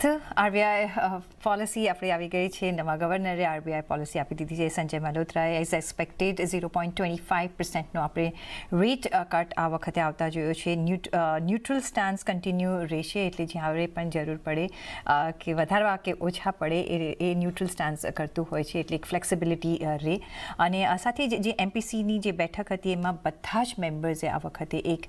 તો RBI policy આપણી આવી ગઈ છે. નવા ગવર્નરે આરબીઆઈ પોલિસી આપી દીધી છે. સંજય મલ્હોત્રાએ એઝ એક્સપેક્ટેડ 0.25% આપણે રેટ કટ આ વખતે આવતા જોયો છે. ન્યુટ્રલ સ્ટાન્સ કન્ટિન્યુ રહેશે, એટલે જ્યારે પણ જરૂર પડે કે વધારવા કે ઓછા પડે એ ન્યુટ્રલ સ્ટાન્સ કરતું હોય છે, એટલે એક ફ્લેક્સિબિલિટી રહે. અને સાથે જે એમપીસીની જે બેઠક હતી એમાં બધા જ મેમ્બર્સે આ વખતે એક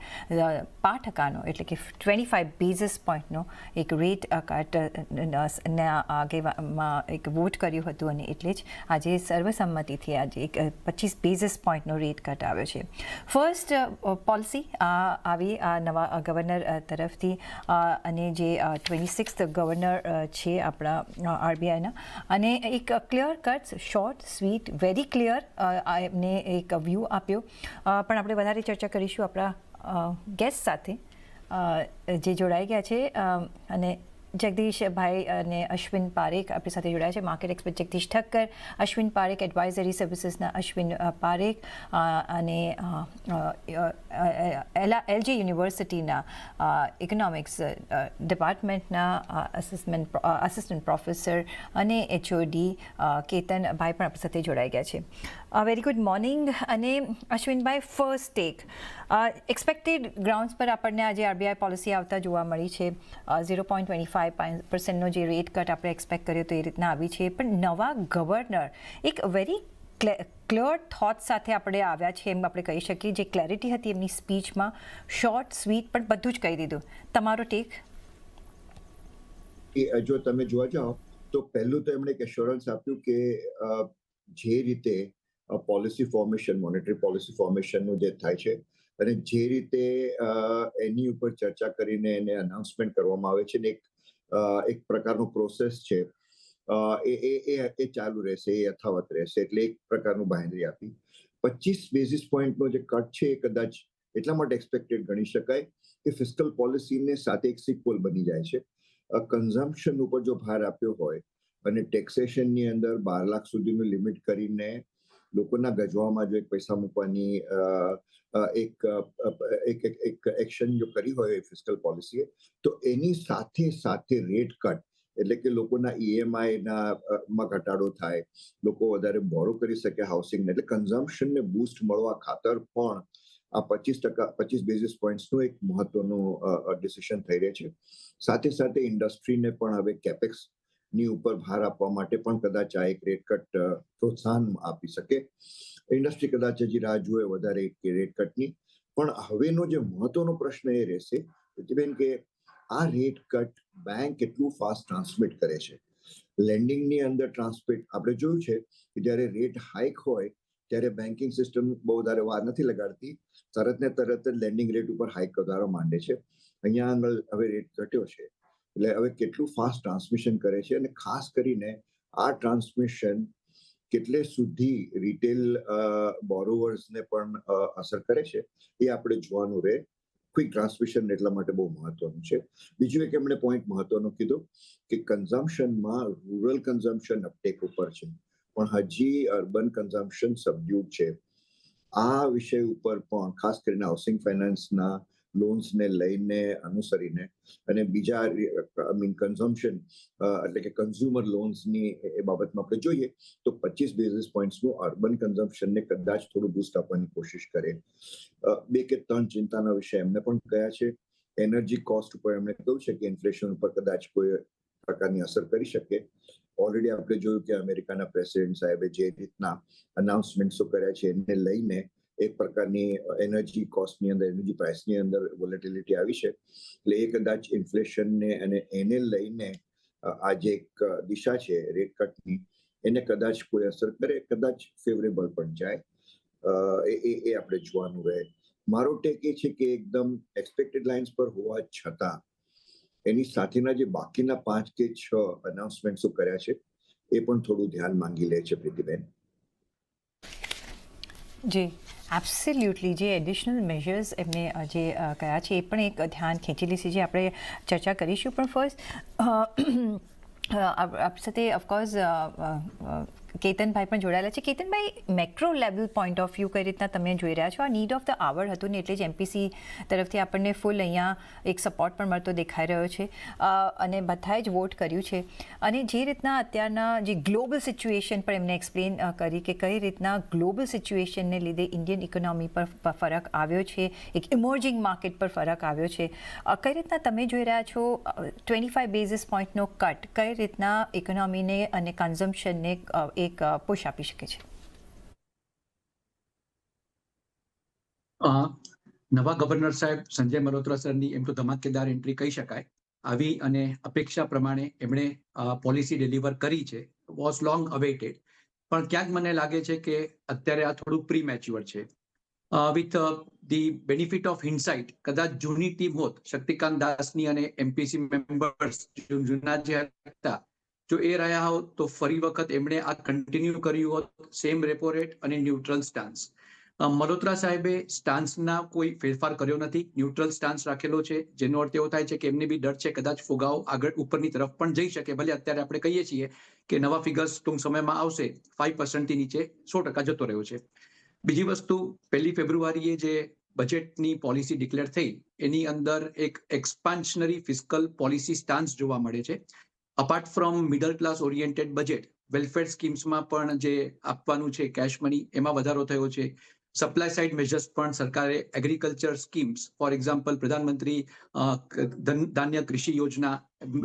5%નો એટલે કે 25 બેઝિસ પોઈન્ટનો એક રેટ કટ આગેમાં એક વોટ કર્યું હતું, અને એટલે જ આજે સર્વસંમતિથી આજે એક 25 બેઝિસ પોઈન્ટનો રેટ કટ આવ્યો છે. ફર્સ્ટ પોલિસી આવી આ નવા ગવર્નર તરફથી, અને જે 26th ગવર્નર છે આપણા આરબીઆઈના, અને એક clear cut, short, sweet, very clear એમને એક વ્યૂ આપ્યો. પણ આપણે વધારે ચર્ચા કરીશું આપણા ગેસ્ટ સાથે જે જોડાઈ ગયા છે, અને જગદીશભાઈ અને અશ્વિન પારેખ આપણી સાથે જોડાયા છે. Market expert Jagdish Thakkar, Ashwin Parekh advisory સર્વિસીસના અશ્વિન પારેખ, અને એલજી યુનિવર્સિટીના ઇકોનોમિક્સ ડિપાર્ટમેન્ટના આસિસ્ટન્ટ પ્રોફેસર અને એચઓડી કેતનભાઈ પણ આપણી સાથે જોડાઈ ગયા છે. Very good morning. અને Ashwinbhai, first take, expected grounds પર આપણને આજે આરબીઆઈ પોલિસી આવતા જોવા મળી છે. 0.25%નો જે રેટ કટ આપણે એક્સપેક્ટ કર્યો તો એ રીતના આવી છે. પણ નવા ગવર્નર એક વેરી ક્લિયર થોટ સાથે આપણે આવ્યા છે, એમ આપણે કહી શકીએ. જે ક્લેરિટી હતી એમની સ્પીચમાં, શોર્ટ, સ્વીટ, પણ બધું જ કહી દીધું. તમારો ટેક? જો તમે જોવા જાઓ તો પહેલું તો એમણે એક એશ્યોરન્સ આપ્યું કે જે રીતે પોલિસી ફોર્મેશન, મોનેટરી પોલિસી ફોર્મેશનનું જે થાય છે, અને જે રીતે એની ઉપર ચર્ચા કરીને એને અનાઉન્સમેન્ટ કરવામાં આવે છે, ને એક પ્રકારનો પ્રોસેસ છે, એ ચાલુ રહેશે, એ યથાવત રહેશે. એટલે એક પ્રકારનું બાંહેધરી આપી. 25 બેઝિસ પોઈન્ટનો જે કટ છે એ કદાચ એટલા માટે એક્સપેક્ટેડ ગણી શકાય કે ફિસ્કલ પોલિસીને સાથે એક સિક્વલ બની જાય છે. કન્ઝમ્પશન ઉપર જો ભાર આપ્યો હોય અને ટેક્સેશનની અંદર 12 લાખ સુધીનું લિમિટ કરીને લોકોના ગજવામાં જો એક પૈસા મૂકવાની એક એક્શન જો કરી હોય ફિસ્કલ પોલિસીએ, તો એની સાથે સાથે રેટ કટ, એટલે કે લોકોના ઈએમઆઈમાં ઘટાડો થાય, લોકો વધારે બોરો કરી શકે હાઉસિંગને, એટલે કન્ઝમ્પશનને બૂસ્ટ મળવા ખાતર પણ આ 25 બેઝિસ પોઈન્ટ્સનું એક મહત્વનું ડિસિઝન થઈ રહે છે. સાથે સાથે ઇન્ડસ્ટ્રીને પણ હવે કેપેક્સ ની ઉપર ભાર આપવા માટે પણ કદાચ આ એક રેટ કટ પ્રોત્સાહન આપી શકે. ઇન્ડસ્ટ્રી કદાચ હજી રાહ જુએ વધારે રેટ કટની. પણ હવેનો જે મહત્વનો પ્રશ્ન એ રહેશે બેન કે આ રેટ કટ બેંક કેટલું ફાસ્ટ ટ્રાન્સમિટ કરે છે. લેન્ડિંગની અંદર ટ્રાન્સમિટ આપણે જોયું છે કે જ્યારે રેટ હાઇક હોય ત્યારે બેન્કિંગ સિસ્ટમ બહુ વધારે વાર નથી લગાડતી, તરત ને તરત જ લેન્ડિંગ રેટ ઉપર હાઇક વધારવા માંડે છે. અહીંયા આગળ હવે રેટ ઘટ્યો છે, એટલે હવે કેટલું ફાસ્ટ ટ્રાન્સમિશન કરે છે, અને ખાસ કરીને આ ટ્રાન્સમિશન કેટલે સુધી રિટેલ બોરોવર્સને પણ અસર કરે છે, એ આપણે જોવાનું રહે. ક્વિક ટ્રાન્સમિશન એટલા માટે બહુ મહત્વનું છે. બીજું એક એમણે પોઈન્ટ મહત્વનો કીધો કે કન્ઝમ્પશનમાં રૂરલ કન્ઝમ્પશન અપટેક ઉપર છે, પણ હજી અર્બન કન્ઝમ્પશન સબડ્યુડ છે. આ વિષય ઉપર પણ ખાસ કરીને હાઉસિંગ ફાઇનાન્સના લોન્સને લઈને અનુસરીને, અને બીજા કન્ઝમ્પશન એટલે કે કન્ઝ્યુમર લોન્સની એ બાબતમાં આપણે જોઈએ તો 25 બેઝિસ પોઈન્ટ્સનું અર્બન કન્ઝમ્પશનને કદાચ થોડું બૂસ્ટ આપવાની કોશિશ કરે. 2 કે 3 ચિંતાના વિષય એમને પણ કહ્યા છે. એનર્જી કોસ્ટ ઉપર એમણે કહ્યું છે કે ઇન્ફ્લેશન ઉપર કદાચ કોઈ પ્રકારની અસર કરી શકે. ઓલરેડી આપણે જોયું કે અમેરિકાના પ્રેસિડેન્ટ સાહેબે જે રીતના અનાઉન્સમેન્ટ્સો કર્યા છે એને લઈને એક પ્રકારની એનર્જી કોસ્ટની અંદર, એનર્જી પ્રાઇસની અંદર વોલેટિલિટી આવી છે. એટલે એ કદાચ ઇન્ફ્લેશનને અને એને લઈને આ જે એક દિશા છે રેટ કટની, એને કદાચ કોઈ અસર કરે, કદાચ ફેવરેબલ પણ જાય. એ આપણે જોવાનું રહે. મારો ટેક એ છે કે એકદમ એક્સપેક્ટેડ લાઇન્સ પર હોવા છતાં એની સાથેના જે બાકીના 5 કે 6 અનાઉન્સમેન્ટ્સો કર્યા છે એ પણ થોડું ધ્યાન માંગી લે છે પ્રીતિબેન. જી, એબ્સોલ્યુટલી. જે એડિશનલ મેજર્સ એમને જે કયા છે એ પણ એક ધ્યાન ખેંચી લેશે, જે આપણે ચર્ચા કરીશું. પણ ફર્સ્ટ આપણી સાથે ઓફકોર્સ કેતનભાઈ પણ જોડાયેલા છે. Ketanbhai, macro level point of view કઈ રીતના તમે જોઈ રહ્યા છો? આ નીડ ઓફ ધ આવર હતું ને એટલે જ એમપીસી તરફથી આપણને ફૂલ અહીંયા એક સપોર્ટ પણ મળતો દેખાઈ રહ્યો છે અને બધાએ જ વોટ કર્યું છે. અને જે રીતના અત્યારના જે ગ્લોબલ સિચ્યુએશન પણ એમને એક્સપ્લેન કરી કે કઈ રીતના ગ્લોબલ સિચ્યુએશનને લીધે ઇન્ડિયન ઇકોનોમી પર ફરક આવ્યો છે, એક ઇમર્જિંગ માર્કેટ પર ફરક આવ્યો છે. કઈ રીતના તમે જોઈ રહ્યા છો 25 બેઝિસ પોઈન્ટનો કટ કઈ રીતના ઇકોનોમીને અને કન્ઝમ્પશનને એક પુશ આપી શકે છે? નવા ગવર્નર સાહેબ સંજય મલ્હોત્રા સરની એમ તો ધમાકેદાર એન્ટ્રી કહી શકાય. આવી અને અપેક્ષા પ્રમાણે એમણે પોલિસી ડિલિવર કરી છે. વોઝ લોંગ અવેટેડ, પણ ક્યાંક મને લાગે છે કે અત્યારે આ થોડું પ્રી મેચ્યોર છે. વિથ ધી બેનિફિટ ઓફ હિન્ડસાઇટ, કદાચ જૂની ટીમ હોત, શક્તિકાંત દાસની અને એમપીસી મેમ્બર્સ જૂના જે હતા, જો એ રહ્યા હોત તો ફરી વખત એમણે આ કન્ટિન્યુ કર્યું હોત, સેમ રેપો રેટ અને ન્યુટ્રલ સ્ટાન્સ. મલ્હોત્રા સાહેબે સ્ટાન્સના કોઈ ફેરફાર કર્યો નથી, ન્યુટ્રલ સ્ટાન્સ રાખેલો છે, જેનો અર્થ એવો થાય છે કે એમને બી ડર છે કદાચ ફુગાવો આગળ ઉપરની તરફ પણ જઈ શકે. ભલે અત્યારે આપણે કહીએ છીએ કે નવા ફિગર્સ ટૂંક સમયમાં આવશે, 5% નીચે 100% જતો રહ્યો છે. બીજી વસ્તુ, 1 ફેબ્રુઆરીએ જે બજેટની પોલિસી ડિક્લેર થઈ એની અંદર એક એક્સપાન્શનરી ફિસ્કલ પોલિસી સ્ટાન્સ જોવા મળે છે. Apart from middle class oriented budget, welfare સ્કીમ્સમાં પણ જે આપવાનું છે કેશ મની, એમાં વધારો થયો છે. સપ્લાય સાઇડ મેજર્સ પણ સરકારે એગ્રીકલ્ચર સ્કીમ્સ, ફોર એક્ઝામ્પલ પ્રધાનમંત્રી ધાન્ય કૃષિ યોજના,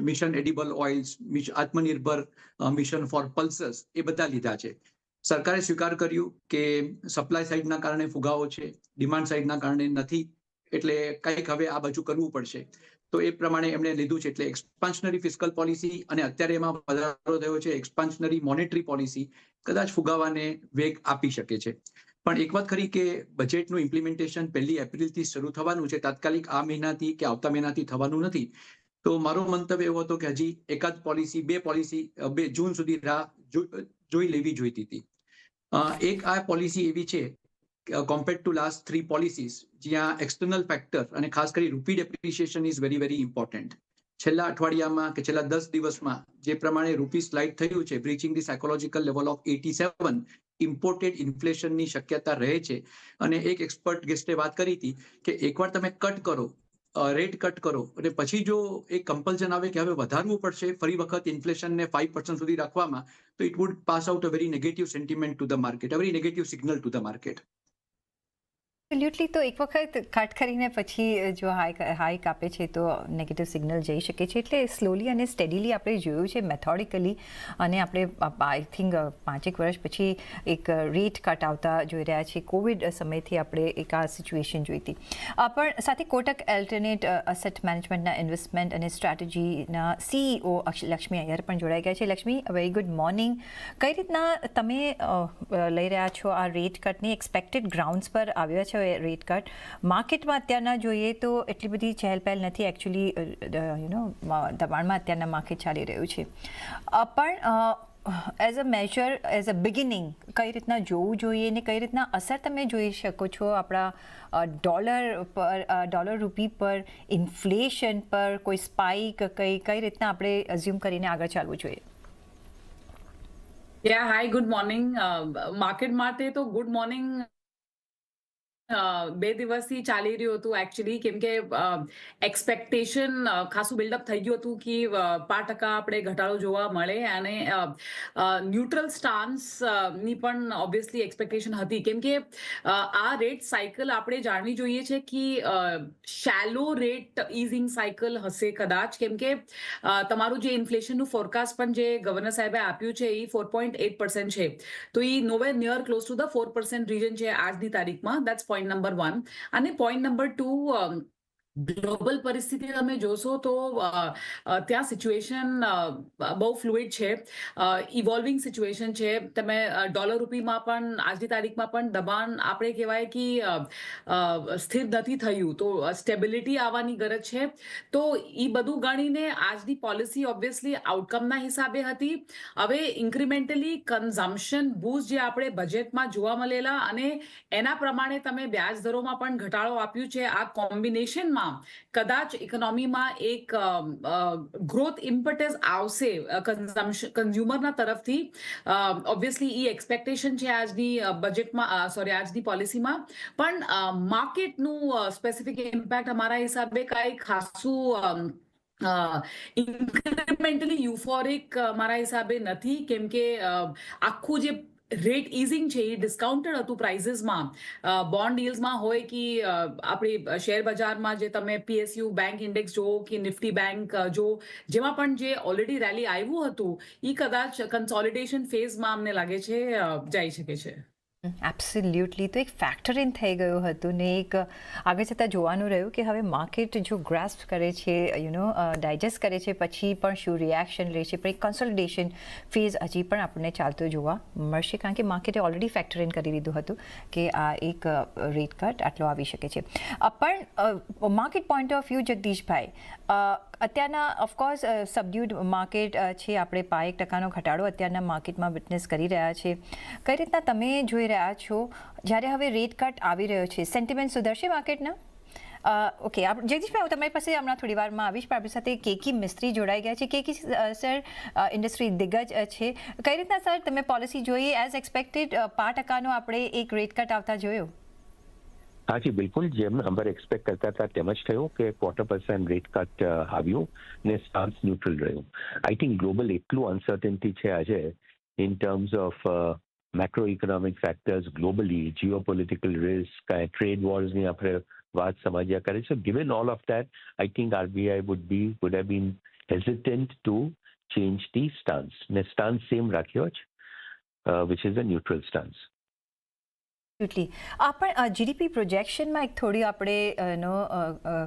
મિશન એડિબલ ઓઇલ્સ, આત્મનિર્ભર મિશન ફોર પલ્સસ, એ બધા લીધા છે. સરકારે સ્વીકાર કર્યું કે સપ્લાય સાઇડના કારણે ફુગાવો છે, ડિમાન્ડ સાઇડના કારણે નથી, એટલે કંઈક હવે આ બાજુ કરવું પડશે. તો એ પ્રમાણે એમણે લીધું છે. એટલે એક્સપાન્શનરી ફિસ્કલ પોલિસી અને અત્યારે એમાં વધારો થયો છે એક્સપાન્શનરી મોનેટરી પોલિસી કદાચ ફુગાવાને વેગ આપી શકે છે. પણ એક વાત ખરી કે બજેટનું ઇમ્પ્લિમેન્ટેશન 1 એપ્રિલથી શરૂ થવાનું છે, તાત્કાલિક આ મહિનાથી કે આવતા મહિનાથી થવાનું નથી. તો મારો મંતવ્ય એવો હતો કે હજી એકાદ પોલિસી, બે જૂન સુધી રાહ જોઈ લેવી જોઈતી હતી. એક આ પોલિસી એવી છે compared to last 3 policies, જ્યાં એક્સટર્નલ ફેક્ટર અને ખાસ કરી રૂપી depreciation is very very important. છેલ્લા અઠવાડિયામાં કે છેલ્લા 10 દિવસમાં જે પ્રમાણે રૂપી સ્લાઇડ થયું છે, breaching the psychological level of 87, imported ઇન્ફ્લેશનની શક્યતા રહે છે. અને એક એક્સપર્ટ ગેસ્ટે વાત કરી હતી કે એકવાર તમે કટ કરો, રેટ કટ કરો, અને પછી જો એક કમ્પલ્શન આવે કે હવે વધારવું પડશે ફરી વખત ઇન્ફ્લેશનને 5% સુધી રાખવામાં, તો it would pass out a very negative sentiment to the market, a very negative signal to the market. Absolutely. તો એક વખત કટ કરીને પછી જો હાઈક આપે છે તો નેગેટિવ સિગ્નલ જઈ શકે છે. એટલે સ્લોલી અને સ્ટેડીલી આપણે જોયું છે, મેથોડિકલી, અને આપણે આઈ થિંક 5 વર્ષ પછી એક રેટ કટ આવતા જોઈ રહ્યા છીએ. કોવિડ સમયથી આપણે એક આ સિચ્યુએશન જોઈ હતી. પણ સાથે કોટક એલ્ટરનેટ અસેટ મેનેજમેન્ટના ઇન્વેસ્ટમેન્ટ અને સ્ટ્રેટેજીના CEO લક્ષ્મી અય્યર પણ જોડાઈ ગયા છે. Lakshmi, very good morning. કઈ રીતના તમે લઈ રહ્યા છો આ રેટ કટની? એક્સપેક્ટેડ ગ્રાઉન્ડ્સ પર આવ્યા છે રેટ કટ? માર્કેટમાં અત્યારના જોઈએ તો એટલી બધી ચહેલપહેલ નથી. એકચ્યુઅલી દબાણમાં અત્યારના માર્કેટ ચાલી રહ્યું છે. પણ as a major, as a beginning, કઈ રીતના જોવું જોઈએ ને કઈ રીતના અસર તમે જોઈ શકો છો આપણા ડોલર રૂપી પર, ઇન્ફ્લેશન પર, કોઈ સ્પાઇક, કઈ રીતના આપણે અઝ્યુમ કરીને આગળ ચાલવું જોઈએ? હાય, ગુડ મોર્નિંગ. માર્કેટ માટે તો ગુડ મોર્નિંગ 2 દિવસથી ચાલી રહ્યું હતું એકચ્યુઅલી, કેમ કે એક્સપેક્ટેશન ખાસું બિલ્ડઅપ થઈ ગયું હતું કે 5% આપણે ઘટાડો જોવા મળે, અને ન્યુટ્રલ સ્ટાન્સ ની પણ ઓબ્વિયસલી એક્સપેક્ટેશન હતી, કેમ કે આ રેટ સાયકલ આપણે જાણવી જોઈએ છે કે શેલો રેટ ઇઝિંગ સાયકલ હશે કદાચ, કેમ કે તમારું જે ઇન્ફ્લેશનનું ફોરકાસ્ટ પણ જે ગવર્નર સાહેબે આપ્યું છે એ 4.8% છે. તો એ nowhere near close to the 4% region છે આજની તારીખમાં. That's point number 1. અને point number 2, ગ્લોબલ પરિસ્થિતિ તમે જોશો તો ત્યાં સિચ્યુએશન બહુ ફ્લુઇડ છે, ઇવોલ્વિંગ સિચ્યુએશન છે. તમે ડોલર રૂપીમાં પણ આજની તારીખમાં પણ દબાણ આપણે કહેવાય કે સ્થિર નથી થયું, તો સ્ટેબિલિટી આવવાની ગરજ છે. તો એ બધું ગણીને આજની પોલિસી ઓબ્વિયસલી આઉટકમના હિસાબે હતી. હવે ઇન્ક્રિમેન્ટલી કન્ઝમ્પશન બૂસ્ટ જે આપણે બજેટમાં જોવા મળેલા, અને એના પ્રમાણે તમે વ્યાજ દરોમાં પણ ઘટાડો આપ્યું છે, આ કોમ્બિનેશનમાં ફેઝમાં કદાચ ઇકોનોમીમાં એક ગ્રોથ ઇમ્પેટસ આવશે કન્ઝ્યુમરના તરફથી. ઓબ્વિયસલી એ એક્સપેક્ટેશન છે આજની બજેટમાં, આજની પોલિસીમાં. પણ માર્કેટનું સ્પેસિફિક ઇમ્પેક્ટ અમારા હિસાબે કાંઈ ખાસું ઇન્ક્રિમેન્ટલી યુફોરિક મારા હિસાબે નથી, કેમ કે આખું જે રેટ ઇઝિંગ છે એ ડિસ્કાઉન્ટેડ હતું પ્રાઇઝીસમાં, બોન્ડ યીલ્ડ્સમાં હોય કે આપણી શેર બજારમાં જે તમે PSU બેંક ઇન્ડેક્સ જો કે નિફ્ટી બેંક જો, જેમાં પણ જે ઓલરેડી રેલી આવ્યું હતું એ કદાચ કન્સોલિડેશન ફેઝમાં અમને લાગે છે જઈ શકે છે. એબ્સોલ્યુટલી. તો એક ફેક્ટર ઇન થઈ ગયું હતું ને એક આગળ જતાં જોવાનું રહ્યું કે હવે માર્કેટ જો ગ્રાસ્પ કરે છે, ડાયજેસ્ટ કરે છે, પછી પણ શું રિએક્શન લે છે. પણ એક કન્સોલિડેશન ફેઝ હજી પણ આપણને ચાલતો જોવા મળશે, કારણ કે માર્કેટે ઓલરેડી ફેક્ટર ઇન કરી લીધું હતું કે આ એક રેટ કટ આટલો આવી શકે છે. પણ માર્કેટ પોઈન્ટ ઓફ વ્યૂ, જગદીશભાઈ, અત્યારના ઓફકોર્સ સબડ્યુડ માર્કેટ છે, આપણે 5% ઘટાડો અત્યારના માર્કેટમાં વિટનેસ કરી રહ્યા છે. કઈ રીતના તમે જોઈ રહ્યા છો જ્યારે હવે રેટ કટ આવી રહ્યો છે, સેન્ટિમેન્ટ સુધરશે માર્કેટના? ઓકે, જગદીશભાઈ, હું તમારી પાસે હમણાં થોડી વારમાં આવીશ, પણ આપણી સાથે કેકી મિસ્ત્રી જોડાઈ ગયા છે. કેકી સર ઇન્ડસ્ટ્રી દિગ્ગજ છે. કઈ રીતના સર તમે પોલિસી જોઈ? એઝ એક્સપેક્ટેડ 5%નો આપણે એક રેટ કટ આવતા જોયો? હાજી, બિલકુલ જેમ નંબર એક્સપેક્ટ કરતા હતા તેમ જ થયું કે 0.25% રેટ કટ આવ્યું ને સ્ટાન્સ ન્યુટ્રલ રહ્યું. આઈ થિંક ગ્લોબલ એટલું અનસર્ટનિટી છે આજે in terms of macro economic factors globally, geopolitical risk, trade વોર્સની આપણે વાત સમજ્યા કરે છે. Given all of that, I think RBI would have been hesitant to change the stance. ને સ્ટાન્સ સેમ રાખ્યો જ, which is a neutral stance. આ પણ GDP પ્રોજેક્શનમાં એક થોડી આપણે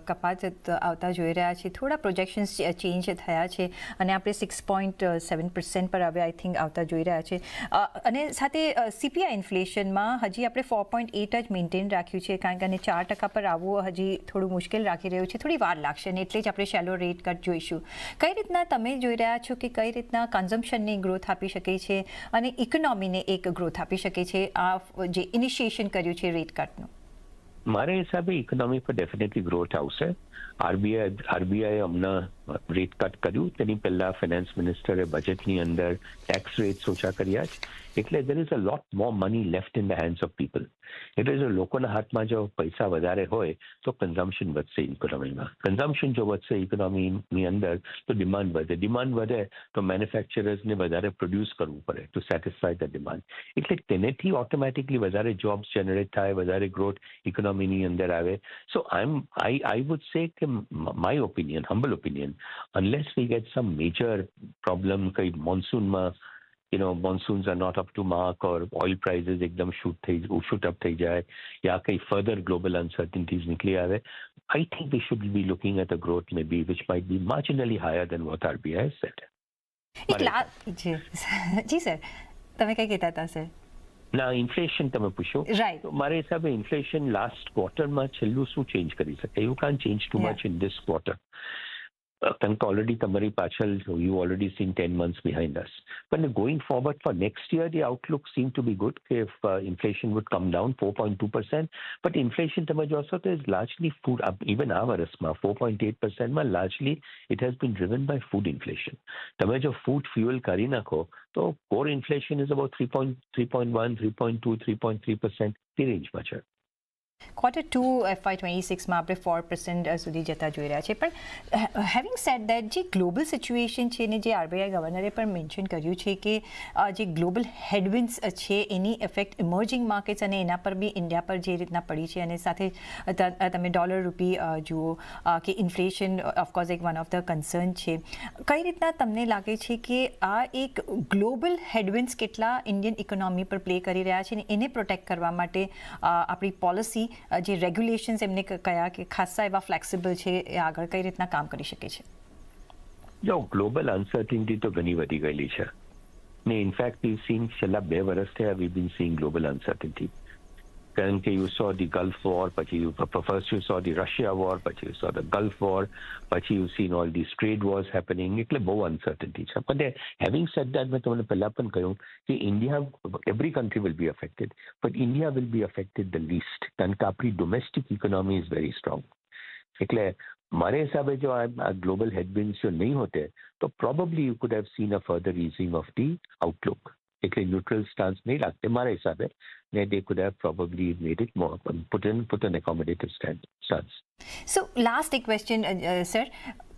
કપાત આવતા જોઈ રહ્યા છીએ. થોડા પ્રોજેક્શન્સ ચેન્જ થયા છે અને આપણે 6.7% પર હવે આઈ થિંક આવતા જોઈ રહ્યા છે. અને સાથે CPI ઇન્ફ્લેશનમાં હજી આપણે 4.8 જ મેન્ટેન રાખ્યું છે, કારણ કે 4% પર આવવું હજી થોડું મુશ્કેલ રાખી રહ્યું છે. થોડી વાર લાગશે અને એટલે જ આપણે શેલો રેટ કટ જોઈશું. કઈ રીતના તમે જોઈ રહ્યા છો કે કઈ રીતના કન્ઝમ્પશનને ગ્રોથ આપી શકે છે અને ઇકોનોમીને એક ગ્રોથ આપી શકે છે આ જે ઇનિશિયેશન કર્યું છે રેટ કટનું? મારા હિસાબે ઇકોનોમી પર ડેફિનેટલી ગ્રોથ આવશે. RBI હમણાં રેટ કટ કર્યું, તેની પહેલા ફાઇનાન્સ મિનિસ્ટરે બજેટની અંદર ટેક્સ રેટ્સ ઓછા કર્યા છે. એટલે there is a lot more money left in the hands of people. એટલે જો લોકોના હાથમાં જો પૈસા વધારે હોય તો કન્ઝમ્પશન વધશે ઇકોનોમીમાં. કન્ઝમ્પશન જો વધશે ઇકોનોમીની અંદર તો ડિમાન્ડ વધે. ડિમાન્ડ વધે તો મેન્યુફેક્ચરર્સને વધારે પ્રોડ્યુસ કરવું પડે ટુ સેટિસ્ફાય ધ ડિમાન્ડ. એટલે તેનેથી ઓટોમેટિકલી વધારે જોબ્સ જનરેટ થાય, વધારે ગ્રોથ ઇકોનોમીની અંદર આવે. સો I would say કે my opinion, humble opinion, unless we get some major problem, કઈ મોન્સૂનમાં monsoons are not up to mark or oil prices એકદમ shoot up થઈ જાય યા કઈ further global uncertainties નીકળી આવે, I think we should be looking at a growth maybe which might be marginally higher than what RBI has said. જી sir, તમે કઈ કહેતા હતા સર? ના, ઇન્ફ્લેશન તમે પૂછો, રાઈટ. તો મારા હિસાબે ઇન્ફ્લેશન લાસ્ટ ક્વાર્ટરમાં છેલ્લું શું ચેન્જ કરી શકે? You can't change too much in this quarter. કારણ કે ઓલરેડી તમારી પાછળ you already seen 10 months behind us. But going forward for next year, the outlook seem to be good if inflation would come down 4.2%. But inflation તમે જોશો તો is largely food, even આ વર્ષમાં 4.8% largely it has been driven by food inflation. તમે જો food fuel કરી નાખો તો core inflation is about 3.1, 3.2, 3.3% તે રેન્જમાં છે. Q2 FY26માં આપણે 4% સુધી જતા જોઈ રહ્યા છે. પણ હેવિંગ સેડ દેટ, જે ગ્લોબલ સિચ્યુએશન છે ને જે RBI ગવર્નરે પણ મેન્શન કર્યું છે કે જે ગ્લોબલ હેડવિન્ડ્સ છે એની ઇફેક્ટ ઇમર્જિંગ માર્કેટ્સ અને એના પર બી ઇન્ડિયા પર જે રીતના પડી છે, અને સાથે તમે ડોલર રૂપી જુઓ કે ઇન્ફ્લેશન ઓફકોર્સ એક વન ઓફ ધ કન્સર્ન છે. કઈ રીતના તમને લાગે છે કે આ એક ગ્લોબલ હેડવિન્ડ્સ કેટલા ઇન્ડિયન ઇકોનોમી પર પ્લે કરી રહ્યા છે, ને એને પ્રોટેક્ટ કરવા માટે આપણી પોલિસી, જે રેગ્યુલેશન્સ એમને કયા કે ખાસા એવા ફ્લેક્સિબલ છે, એ આગળ કઈ રીતના કામ કરી શકે છે? જો ગ્લોબલ અનસર્ટિનિટી તો ઘણી વધી ગયેલી છે ને ઇનફેક્ટ વી સીન છેલ્લા 2 વર્ષ થયા વી બીન સીઇંગ ગ્લોબલ અનસર્ટિનિટી. કારણ કે you saw the Gulf war, પછી first you saw the Russia war, પછી you saw the Gulf war, પછી you seen all this trade wars happening. એટલે બહુ અનસર્ટિનિટી છે. પણ હેવિંગ સેડ દેટ, મેં તમને પહેલા પણ કહ્યું કે India, every country will be affected, but India will be affected the list, કારણ કે આપણી domestic economy is very strong. એટલે મારે હિસાબે જો આ ગ્લોબલ હેડવિન્ડ્સ જો નહીં હોતે તો probably you could have seen a further easing of the outlook. એટલે ન્યુટ્રલ સ્ટાન્સ નહીં રાખતે મારા હિસાબે ને they could have probably made it more put an accommodative stance. So last એક ક્વેશ્ચન સર,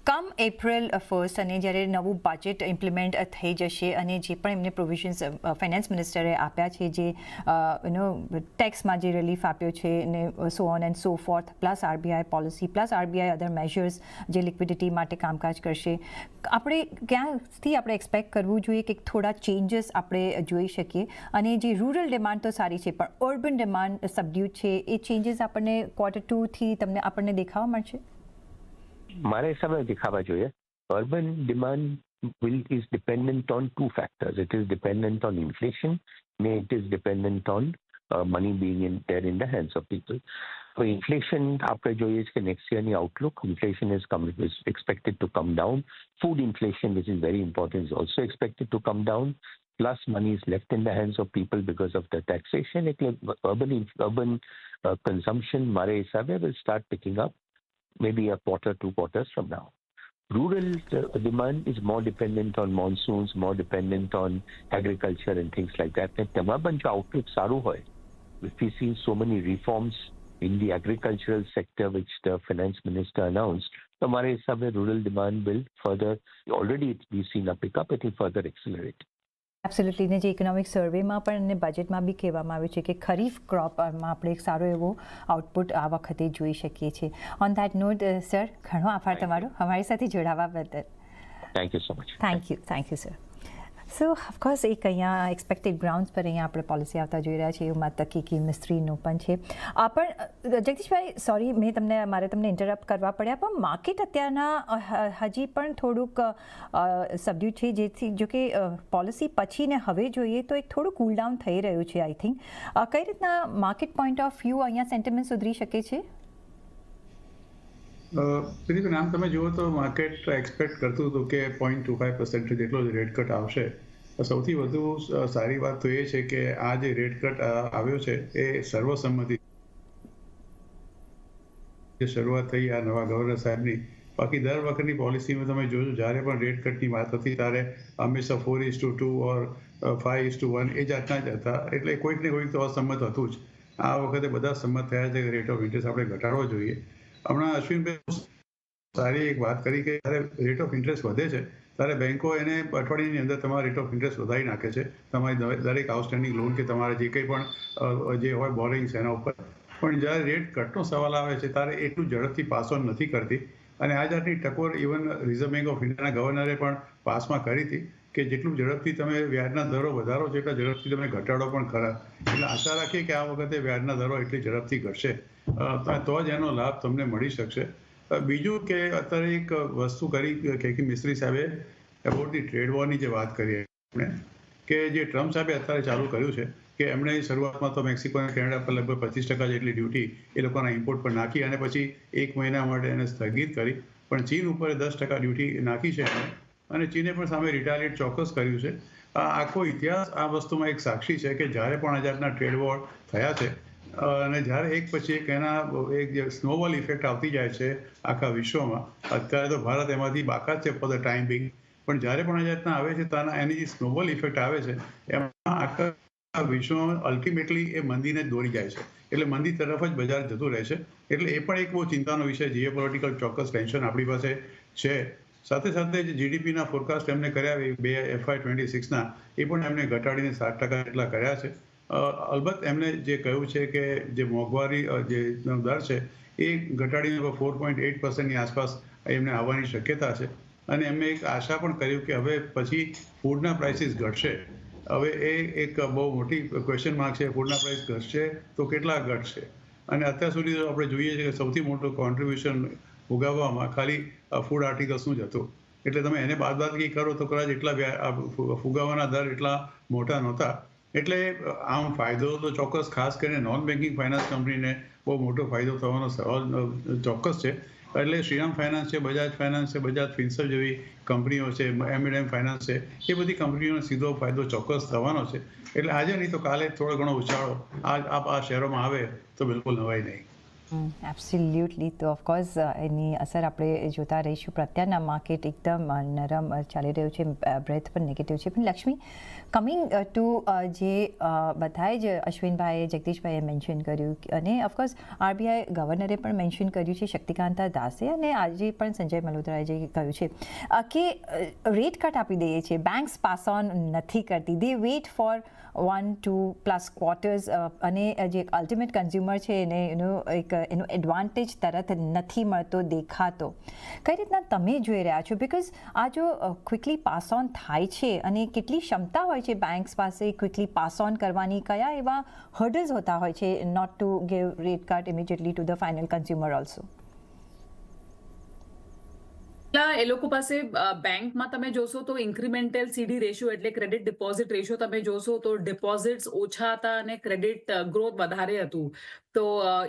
કમ એપ્રિલ 1 અને જ્યારે નવું બજેટ ઇમ્પ્લિમેન્ટ થઈ જશે અને જે પણ એમને પ્રોવિઝન્સ ફાઇનાન્સ મિનિસ્ટરે આપ્યા છે, જે ટેક્સમાં જે રિલીફ આપ્યો છે ને so on and so forth, plus RBI policy, plus RBI other measures જે લિક્વિડિટી માટે કામકાજ કરશે, આપણે ક્યાંથી આપણે એક્સપેક્ટ કરવું જોઈએ કે થોડા ચેન્જીસ આપણે જોઈ શકીએ? અને જે રૂરલ ડિમાન્ડ તો સારી છે પણ અર્બન ડિમાન્ડ સબડ્યુડ છે, એ ચેન્જીસ આપણને Q2 થી આપણને દેખાવા મળશે? મારા હિસાબે દેખાવા જોઈએ. Urban demand is dependent on two factors. It is dependent on inflation and it is dependent on money being there in the hands of people. So inflation, આપણે જોઈએ છે કે next year ની outlook, inflation is expected to come down. Food inflation, which is very important, is also expected to come down. Plus money is left in the hands of people because of the taxation. એટલે urban consumption મારા હિસાબે will start picking up maybe a quarter, 2 quarters from now. Rural demand is more dependent on monsoons, more dependent on agriculture and things like that. And તમારા પણ જો outlook સારું હોય, if we see so many reforms in the agricultural sector which the finance minister announced, તમારા હિસાબે rural demand will further, already we've seen a pickup, it will further accelerate. Absolutely. ને જે economic સર્વેમાં પણ અને બજેટમાં બી કહેવામાં આવ્યું છે કે ખરીફ ક્રોપમાં આપણે એક સારો એવો આઉટપુટ આ વખતે જોઈ શકીએ છીએ. ઓન ધેટ નોટ સર, ઘણો આભાર તમારો અમારી સાથે જોડાવા બદલ. Thank you so much. Thank you sir. So of course એક અહીંયા એક્સપેક્ટેડ ગ્રાઉન્ડ્સ પર અહીંયા આપણે પોલિસી આવતા જોઈ રહ્યા છીએ, એવું તકીકી મિસ્ત્રીનું પણ છે. પણ જગદીશભાઈ, સોરી મારે તમને ઇન્ટરપ્ટ કરવા પડ્યા, પણ માર્કેટ અત્યારના હજી પણ થોડુંક સબડ્યુડ છે, જેથી જો કે પોલિસી પછી ને હવે જોઈએ તો એક થોડું કૂલ ડાઉન થઈ રહ્યું છે. આઈ થિંક કઈ રીતના માર્કેટ પોઈન્ટ ઓફ વ્યૂ અહીંયા સેન્ટિમેન્ટ સુધરી શકે છે? નામ તમે જુઓ તો માર્કેટ એક્સપેક્ટ કરતું હતું કે 0.25% જેટલો જ રેટ કટ આવશે. સૌથી વધુ સારી વાત તો એ છે કે આ જે રેટ કટ આવ્યો છે એ સર્વસંમતિ જે શરૂઆત થઈ આ નવા ગવર્નર સાહેબની. બાકી દર વખતની પોલિસીમાં તમે જોજો, જ્યારે પણ રેટ કટની વાત હતી ત્યારે હંમેશા 4:2 ઓર 5:1 એ જાતના જ હતા. એટલે કોઈક ને કોઈક તો અસંમત હતું જ. આ વખતે બધા સંમત થયા છે કે રેટ ઓફ ઇન્ટરેસ્ટ આપણે ઘટાડવો જોઈએ. હમણાં અશ્વિનભાઈ સારી એક વાત કરી કે જ્યારે રેટ ઓફ ઇન્ટરેસ્ટ વધે છે ત્યારે બેંકો એને અઠવાડિયાની અંદર તમારા રેટ ઓફ ઇન્ટરેસ્ટ વધારી નાખે છે, તમારી દરેક આઉટસ્ટેન્ડિંગ લોન કે તમારે જે કંઈ પણ જે હોય બોરિંગ્સ એના ઉપર. પણ જ્યારે રેટ કટનો સવાલ આવે છે ત્યારે એટલું ઝડપથી પાસ ઓન નથી કરતી. અને આ જાતની ટકોર ઇવન રિઝર્વ બેંક ઓફ ઇન્ડિયાના ગવર્નરે પણ પાસમાં કરી હતી કે જેટલું ઝડપથી તમે વ્યાજના દરો વધારો છો એટલા ઝડપથી તમે ઘટાડો પણ ખરા. એટલે આશા રાખીએ કે આ વખતે વ્યાજના દરો એટલી ઝડપથી ઘટશે તો જ એનો લાભ તમને મળી શકશે. બીજું કે અત્યારે એક વસ્તુ કરી કે મિસ્ત્રી સાહેબે અબાઉટ ધી ટ્રેડ વોરની જે વાત કરી આપણે, કે જે ટ્રમ્પ સાહેબે અત્યારે ચાલુ કર્યું છે કે એમણે શરૂઆતમાં તો મેક્સિકો અને કેનેડા પર લગભગ 25% જેટલી ડ્યુટી એ લોકોના ઇમ્પોર્ટ પર નાખી અને પછી 1 મહિના માટે એને સ્થગિત કરી. પણ ચીન ઉપર 10% ડ્યુટી નાખી છે અને ચીને પણ સામે રિટાલિએટ ચોક્કસ કર્યું છે. આખો ઇતિહાસ આ વસ્તુમાં એક સાક્ષી છે કે જ્યારે પણ આ જાતના ટ્રેડ વોર થયા છે અને જ્યારે એક પછી એક એના એક જે સ્નોબોલ ઇફેક્ટ આવતી જાય છે આખા વિશ્વમાં. અત્યારે તો ભારત એમાંથી બાકાત છે ફોર ધ ટાઈમ બિંગ, પણ જ્યારે પણ આ જાતના આવે છે ત્યારે એની જે સ્નોબોલ ઇફેક્ટ આવે છે એમાં આખા વિશ્વમાં અલ્ટિમેટલી એ મંદીને જ દોરી જાય છે. એટલે મંદી તરફ જ બજાર જતું રહે છે. એટલે એ પણ એક બહુ ચિંતાનો વિષય, જીઓપોલિટિકલ ચોક્કસ ટેન્શન આપણી પાસે છે. સાથે સાથે જે જીડીપીના ફોરકાસ્ટ એમને કર્યા FY26ના એ પણ એમને ઘટાડીને 7% જેટલા કર્યા છે. અલબત્ત એમને જે કહ્યું છે કે જે મોંઘવારી જે દર છે એ ઘટાડીને 4.8%ની આસપાસ એમને આવવાની શક્યતા છે. અને એમને એક આશા પણ કર્યું કે હવે પછી ફૂડના પ્રાઇસીસ ઘટશે. હવે એ એક બહુ મોટી ક્વેશ્ચન માર્ક છે, ફૂડના પ્રાઇસ ઘટશે તો કેટલા ઘટશે. અને અત્યાર સુધી તો આપણે જોઈએ છીએ કે સૌથી મોટું કોન્ટ્રીબ્યુશન ઉગાવવામાં ખાલી ફૂડ આર્ટિકલ્સનું જ હતું. એટલે તમે એને બાદબાકી કરો તો કદાચ એટલા ફુગાવાના દર એટલા મોટા નહોતા. એટલે આમ ફાયદો તો ચોક્કસ ખાસ કરીને નોન બેન્કિંગ ફાઇનાન્સ કંપનીને બહુ મોટો ફાયદો થવાનો સવાલ ચોક્કસ છે. એટલે શ્રીરામ ફાઇનાન્સ છે, બજાજ ફાઇનાન્સ છે, બજાજ ફિન્સર્વ જેવી કંપનીઓ છે, M&M ફાઇનાન્સ છે, એ બધી કંપનીઓને સીધો ફાયદો ચોક્કસ થવાનો છે. એટલે આજે નહીં તો કાલે થોડો ઘણો ઉછાળો આ શહેરોમાં આવે તો બિલકુલ નવાઈ નહીં. એબ્સોલ્યુટલી. તો ઓફકોર્સ એની અસર આપણે જોતા રહીશું. પણ અત્યારના માર્કેટ એકદમ નરમ ચાલી રહ્યું છે, બ્રેથ પણ નેગેટિવ છે. પણ લક્ષ્મી, કમિંગ ટુ જે બધાએ જ અશ્વિનભાઈએ, જગદીશભાઈએ મેન્શન કર્યું અને ઓફકોર્સ આરબીઆઈ ગવર્નરે પણ મેન્શન કર્યું છે, શક્તિકાંતા દાસે, અને આજે પણ સંજય મલ્હોત્રાએ જે કહ્યું છે કે રેટ કટ આપી દઈએ છીએ, બેંક્સ પાસ ઓન નથી કરતી, દે વેઇટ ફોર 1-2+ ક્વાર્ટર્સ, અને જે અલ્ટિમેટ કન્ઝ્યુમર છે એને એનો એડવાન્ટેજ તરત નથી મળતો દેખાતો. કઈ રીતના તમે જોઈ રહ્યા છો? બિકોઝ આ જો ક્વિકલી પાસ ઓન થાય છે અને કેટલી ક્ષમતા હોય છે બેંક્સ પાસે ક્વિકલી પાસ ઓન કરવાની, કયા એવા હર્ડલ્સ હોતા હોય છે not to give rate cut immediately to the final consumer also? એ લોકો પાસે બેંકમાં તમે જોશો તો ઇન્ક્રીમેન્ટલ સીડી રેશિયો એટલે ક્રેડિટ ડિપોઝિટ રેશિયો તમે જોશો તો ડિપોઝિટ્સ ઓછા હતા અને ક્રેડિટ ગ્રોથ વધારે હતું. તો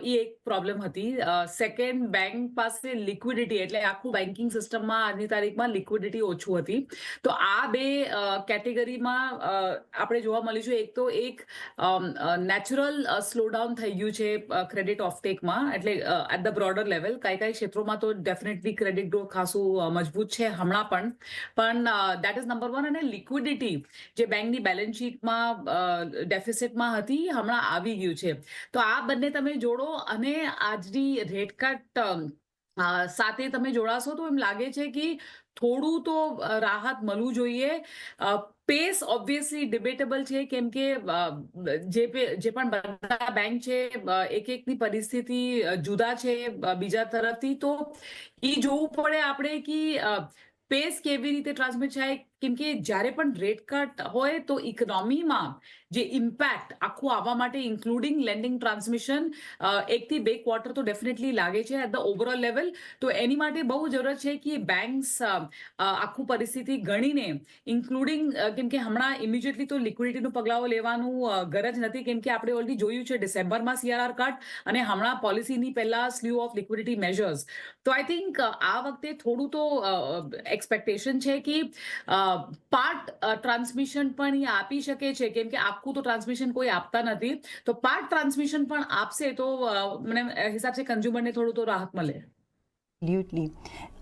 એ એક પ્રોબ્લેમ હતી. સેકન્ડ, બેંક પાસે લિક્વિડિટી એટલે આખું બેન્કિંગ સિસ્ટમમાં આજની તારીખમાં લિક્વિડિટી ઓછું હતી. તો આ બે કેટેગરીમાં આપણે જોવા મળીશું. એક તો એક નેચરલ સ્લોડાઉન થઈ ગયું છે ક્રેડિટ ઓફટેકમાં, એટલે એટ ધ બ્રોડર લેવલ કઈ ક્ષેત્રોમાં તો ડેફિનેટલી ક્રેડિટ ગ્રોથ ખાસું મજબૂત છે હમણાં પણ દેટ ઇઝ નંબર 1. અને લિક્વિડિટી જે બેંકની બેલેન્સ શીટમાં ડેફિસિટમાં હતી હમણાં આવી ગયું છે. તો આ બંને તમે જોડો અને આજની રેટ કટ સાથે તમે જોડાશો તો એમ લાગે છે કે થોડું તો રાહત મળવું જોઈએ. પેસ ઓબ્વિયસલી ડિબેટેબલ છે, કેમ કે જે પણ બધા બેંક છે એક એકની પરિસ્થિતિ જુદા છે બીજા તરફથી. તો એ જોવું પડે આપણે કે પેસ કેવી રીતે ટ્રાન્સમિટ થાય, કેમ કે જ્યારે પણ રેટ કટ હોય તો ઇકોનોમીમાં જે ઇમ્પેક્ટ આખું આવવા માટે ઇન્ક્લુડિંગ લેન્ડિંગ ટ્રાન્સમિશન 1-2 ક્વાર્ટર તો ડેફિનેટલી લાગે છે એટ ધ ઓવરઓલ લેવલ. તો એની માટે બહુ જરૂરત છે કે બેંક્સ આખું પરિસ્થિતિ ગણીને ઇન્ક્લુડિંગ, કેમ કે હમણાં ઇમિડિયેટલી તો લિક્વિડિટીનું પગલાઓ લેવાનું ગરજ નથી, કેમ કે આપણે ઓલરેડી જોયું છે ડિસેમ્બરમાં CRR કટ અને હમણાં પોલિસીની પહેલા સ્લ્યુ ઓફ લિક્વિડિટી મેજર્સ. તો આઈ થિંક આ વખતે થોડું તો એક્સપેક્ટેશન છે કે પાર્ટ ટ્રાન્સમિશન પણ એ આપી શકે છે, કેમ કે આખું તો ટ્રાન્સમિશન કોઈ આપતા નથી. તો પાર્ટ ટ્રાન્સમિશન પણ આપશે તો મને હિસાબ છે કન્ઝ્યુમરને થોડું તો રાહત મળે. એબ્સોલ્યુટલી.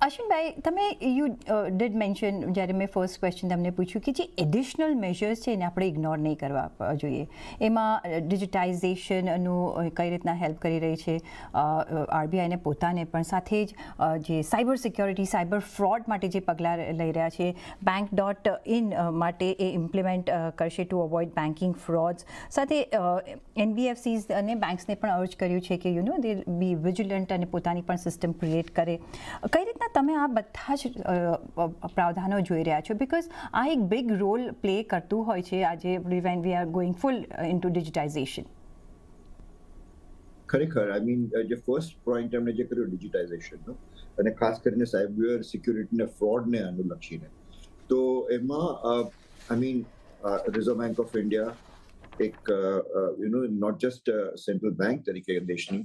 અશ્વિનભાઈ, તમે યુ ડિડ મેન્શન, જ્યારે મેં ફર્સ્ટ ક્વેશ્ચન તમને પૂછ્યું કે જે એડિશનલ મેજર્સ છે એને આપણે ઇગ્નોર નહીં કરવા જોઈએ. એમાં ડિજિટાઇઝેશનનું કઈ રીતના હેલ્પ કરી રહી છે આરબીઆઈને પોતાને, પણ સાથે જ જે સાયબર સિક્યોરિટી, સાયબર ફ્રોડ માટે જે પગલાં લઈ રહ્યા છે, bank.in માટે એ ઇમ્પ્લિમેન્ટ કરશે ટુ અવોઇડ બેન્કિંગ ફ્રોડ્સ. સાથે NBFCs અને બેંક્સને પણ અર્જ કર્યું છે કે દે બી વિજિલન્ટ અને પોતાની પણ સિસ્ટમ ક્રિએટ કરે. કઈ રીતના તમે આ બધા જ પ્રાવધાનો જોઈ રહ્યા છો? બિકોઝ આ એક બિગ રોલ પ્લે કરતું હોય છે આજે when we are going full into digitisation. ખરેખર આઈ મીન જે ફર્સ્ટ પોઈન્ટ એમણે જે કર્યું ડિજિટાઇઝેશનનો, અને ખાસ કરીને સાયબર સિક્યુરિટીને ફ્રોડને અનુલક્ષીને, તો એમાં I mean reserve bank of India એક નોટ જસ્ટ સેન્ટ્રલ બેંક તરીકે દેશની,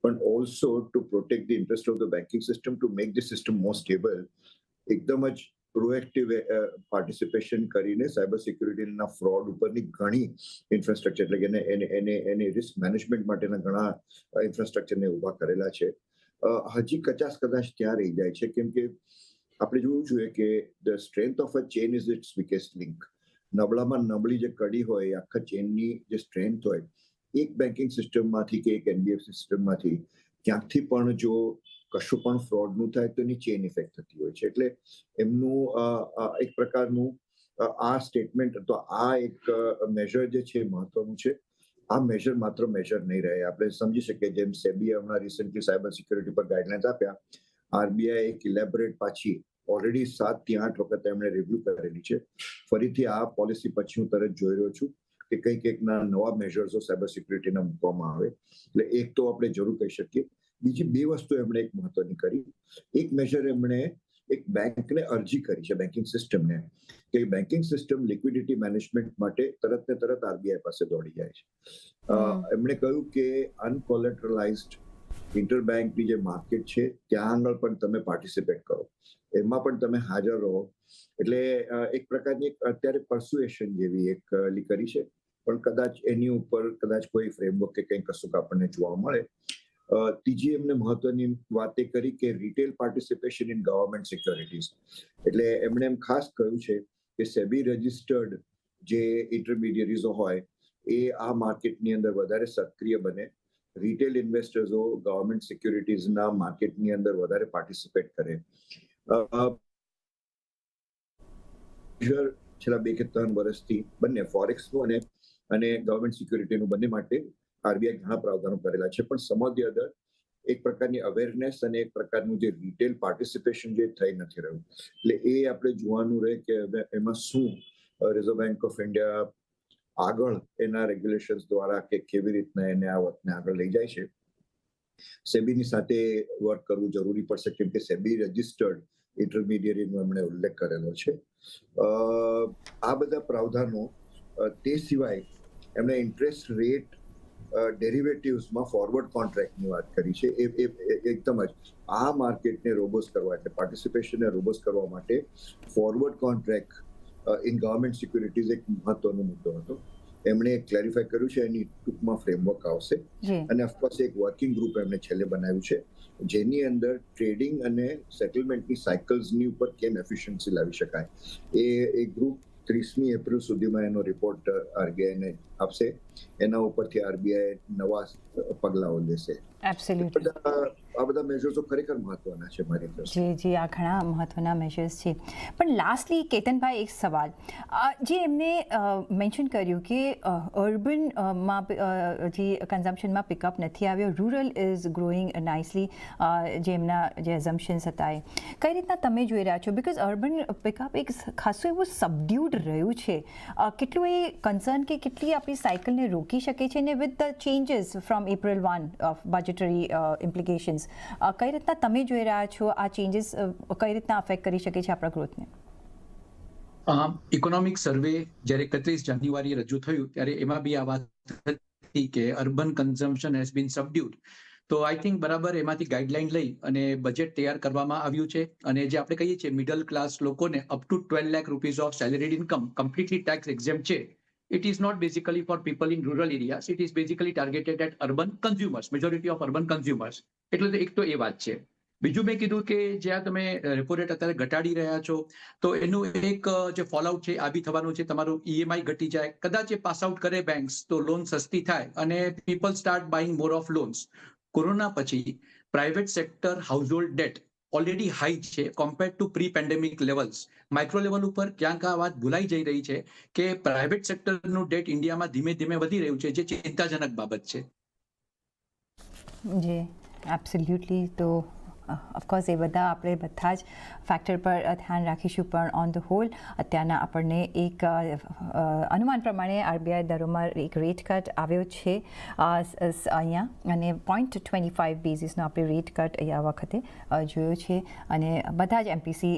પણ also to protect the interest of the banking system, to make the system more stable, એકદમ જ પ્રોએક્ટિવ પાર્ટિસિપેશન કરીને સાયબર સિક્યુરિટીના ફ્રોડ ઉપરની ઘણી ઇન્ફ્રાસ્ટ્રક્ચર, એટલે કે એને રિસ્ક મેનેજમેન્ટ માટેના ઘણા ઇન્ફ્રાસ્ટ્રક્ચરને ઊભા કરેલા છે. હજી કદાચ ત્યાં રહી જાય છે, કેમ કે આપણે જોવું જોઈએ કે the strength of a chain is its weakest link. નબળામાં નબળી જે કડી હોય, આખા ચેનની જે સ્ટ્રેન્થ હોય, એક બેન્કિંગ સિસ્ટમમાંથી કે એક NBFC સિસ્ટમમાંથી ક્યાંકથી પણ જો કશું પણ ફ્રોડનું થાય તો એની ચેન ઇફેક્ટ થતી હોય છે. એટલે એમનું એક પ્રકારનું આ સ્ટેટમેન્ટ, તો આ એક મેજર જે છે મહત્વનું છે. આ મેજર માત્ર મેજર નહીં રહે. આપણે સમજી શકીએ જેમ સેબીએ હમણાં રિસન્ટલી સાયબર સિક્યુરિટી પર ગાઈડલાઇન્સ આપ્યા, આરબીઆઈ એક ઇલેબોરેટ પાછી ઓલરેડી 7 થી 8 વખત એમણે રિવ્યુ કરેલી છે. ફરીથી આ પોલિસી પછી હું તરત જોઈ રહ્યો છું કે કંઈકના નવા મેજર્સો સાયબર સિક્યુરિટીના મૂકવામાં આવે. એટલે એક તો આપણે જરૂર કહી શકીએ. બીજી 2 વસ્તુ એમણે એક મહત્વની કરી. એક મેજર એમણે એક બેંકને અરજી કરી છે, બેન્કિંગ સિસ્ટમને, કે બેન્કિંગ સિસ્ટમ લિક્વિડિટી મેનેજમેન્ટ માટે તરત ને તરત આરબીઆઈ પાસે દોડી જાય છે. એમણે કહ્યું કે અનકોલેટરલાઇઝ્ડ ઇન્ટરબેંકની જે માર્કેટ છે ત્યાં આગળ પણ તમે પાર્ટિસિપેટ કરો, એમાં પણ તમે હાજર રહો. એટલે એક પ્રકારની અત્યારે પરસ્યુએશન જેવી એક કરી છે, પણ કદાચ એની ઉપર કદાચ કોઈ ફ્રેમવર્ક કે કંઈ કશુંક આપણને જોવા મળે. ત્રીજી એમને મહત્વની વાત એ કરી કે retail participation in government securities, એટલે એમણે એમ ખાસ કહ્યું છે કે સેબી રજિસ્ટર્ડ જે ઇન્ટરમીડિયરીઝો હોય એ આ માર્કેટની અંદર વધારે સક્રિય બને, રિટેલ ઇન્વેસ્ટર્સો ગવર્મેન્ટ સિક્યોરિટીઝના માર્કેટની અંદર વધારે પાર્ટિસિપેટ કરે. છેલ્લા 2 કે 3 વર્ષથી બંને ફોરેક્સનું અને ગવર્મેન્ટ સિક્યોરિટીનું બંને માટે આરબીઆઈ ઘણા પ્રાવધાનો કરેલા છે, પણ સમ ઓફ ધી અધર એક પ્રકારની અવેરનેસ અને એક પ્રકારનું જે રિટેલ પાર્ટિસિપેશન જે થઈ નથી રહ્યું, એટલે એ આપણે જોવાનું રહે કે એમાં શું રિઝર્વ બેંક ઓફ ઇન્ડિયા આગળ એના રેગ્યુલેશન્સ દ્વારા કે કેવી રીતના એને આ વખતને આગળ લઈ જાય છે. સેબીની સાથે વર્ક કરવું જરૂરી પડશે, કેમ કે સેબી રજિસ્ટર્ડ ઇન્ટરમીડિયરીનો એમણે ઉલ્લેખ કરેલો છે. આ બધા પ્રાવધાનો તે સિવાય એમણે ઇન્ટરેસ્ટ રેટ ડેરિવેટિવ્સમાં ફોરવર્ડ કોન્ટ્રાક્ટની વાત કરી છે. એ એકદમ જ આ માર્કેટને રોબસ્ટ કરવા, એટલે પાર્ટિસિપેશનને રોબસ્ટ કરવા માટે forward contract in government securities એક મહત્વનો મુદ્દો હતો. એમણે ક્લેરિફાય કર્યું છે, એની ટૂંકમાં ફ્રેમવર્ક આવશે અને ઓફકોર્સ એક વર્કિંગ ગ્રુપ એમણે છેલ્લે બનાવ્યું છે, જેની અંદર ટ્રેડિંગ અને સેટલમેન્ટની સાયકલ્સની ઉપર કેમ એફિશિયન્સી લાવી શકાય. એ ગ્રુપ 30મી એપ્રિલ સુધીમાં એનો રિપોર્ટ આરબીઆઈને આપશે. એના ઉપરથી આરબીઆઈ નવા પગલાઓ લેશે. એબ્સોલ્યુટલી આ બધા મેજર્સો ખરેખર મહત્વના છે મારી દ્રષ્ટિએ. જી, આ ઘણા મહત્વના મેજર્સ છે. પણ લાસ્ટલી કેતનભાઈ, એક સવાલ જે એમને મેન્શન કર્યું કે અર્બનમાં જે કન્ઝમ્પશનમાં પિકઅપ નથી આવ્યો, રૂરલ ઇઝ ગ્રોઈંગ નાઇસલી, જે એમના જે એઝમ્પશન્સ હતા એ કઈ રીતના તમે જોઈ રહ્યા છો? બિકોઝ અર્બન પિકઅપ એક ખાસું એવું સબડ્યુડ રહ્યું છે. કેટલું એ કન્સર્ન કે કેટલી આપણી સાયકલને રોકી શકે છે, ને with the changes from April 1 of budgetary implications, કઈ રીતના તમે જોઈ રહ્યા છો આ ચેન્જીસ કઈ રીતના અફેક્ટ કરી શકે છે આપણા ગ્રોથને? ઇકોનોમિક સર્વે જ્યારે 31 જાન્યુઆરી રજૂ થયું ત્યારે એમાં બી આ વાત હતી કે અર્બન કન્ઝમ્પશન હેઝ બીન સબડ્યુડ. તો આઈ થિંક બરાબર એમાંથી ગાઈડલાઈન લઈ અને બજેટ તૈયાર કરવામાં આવ્યું છે. અને જે આપણે કહીએ છીએ મિડલ ક્લાસ લોકોને up to 12 lakh rupees of salaried income completely tax exempt છે. It is not basically for people in rural areas. It is basically targeted at urban consumers, majority of urban consumers. એટલે તો એક તો એ વાત છે. બીજું મેં કીધું કે જ્યાં તમે રેપો રેટ અત્યારે ઘટાડી રહ્યા છો તો એનું એક જે ફોલઆઉટ છે આ બી થવાનું છે. તમારું ઈએમઆઈ ઘટી જાય, કદાચ એ પાસ આઉટ કરે બેંક્સ તો લોન સસ્તી થાય અને people start buying more of loans. Corona પછી private sector household debt already high છે compare to pre pandemic levels. Micro level ઉપર ક્યાંક આ વાત ભૂલાઈ જઈ રહી છે કે પ્રાઇવેટ સેક્ટરનું ડેટ ઇન્ડિયામાં ધીમે ધીમે વધી રહ્યું છે, જે ચિંતાજનક બાબત છે. જી, એબ્સોલ્યુટલી. તો ઓફકોર્સ એ બધા જ ફેક્ટર પર ધ્યાન રાખીશું, પણ ઓન ધ હોલ અત્યારના આપણને એક અનુમાન પ્રમાણે આરબીઆઈ દરોમાં એક રેટ કટ આવ્યો છે અહીંયા, અને 0.25 બેઝિસનો આપણે રેટ કટ અહીંયા વખતે જોયો છે. અને બધા જ એમપીસી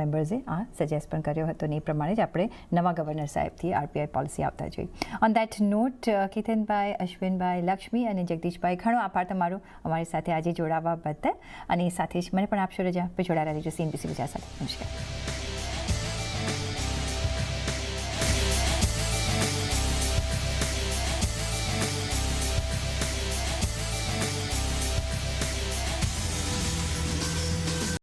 મેમ્બર્સે આ સજેસ્ટ પણ કર્યો હતો, અને એ પ્રમાણે જ આપણે નવા ગવર્નર સાહેબથી આરબીઆઈ પોલિસી આવતા જોઈ. ઓન દેટ નોટ, કેતનભાઈ, અશ્વિનભાઈ, લક્ષ્મી અને જગદીશભાઈ, ઘણો આભાર તમારો અમારી સાથે આજે જોડાવા બદલ. અને સાથે જ મને પણ આપશો રજા. જોડાયેલા રહેજો CNBC ગુજરાત સાથે. નમસ્કાર.